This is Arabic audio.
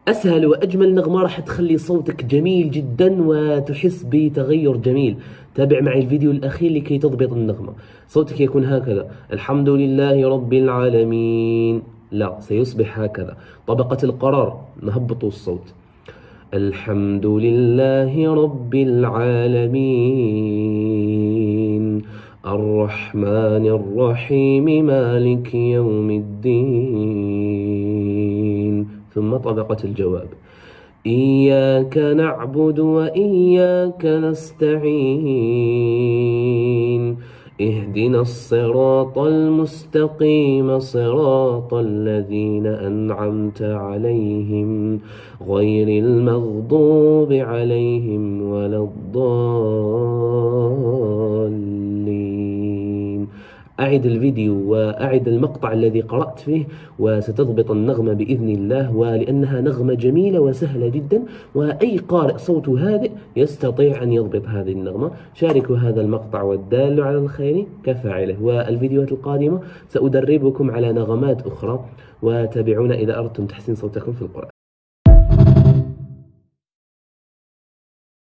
أسهل وأجمل نغمة راح تخلي صوتك جميل جدا وتحس بتغير جميل. تابع معي الفيديو الأخير لكي تضبط النغمة. صوتك يكون هكذا: الحمد لله رب العالمين. لا، سيصبح هكذا. طبقة القرار، نهبط الصوت: الحمد لله رب العالمين الرحمن الرحيم مالك يوم الدين. ثم طبقة الجواب: إياك نعبد وإياك نستعين اهدنا الصراط المستقيم صراط الذين أنعمت عليهم غير المغضوب عليهم ولا الضالين. أعد الفيديو وأعد المقطع الذي قرأت فيه وستضبط النغمة بإذن الله، ولأنها نغمة جميلة وسهلة جدا، وأي قارئ صوته هادئ يستطيع أن يضبط هذه النغمة. شاركوا هذا المقطع والدال على الخير كفاعله. والفيديوهات القادمة سأدربكم على نغمات أخرى، وتابعونا إذا أردتم تحسين صوتكم في القرآن.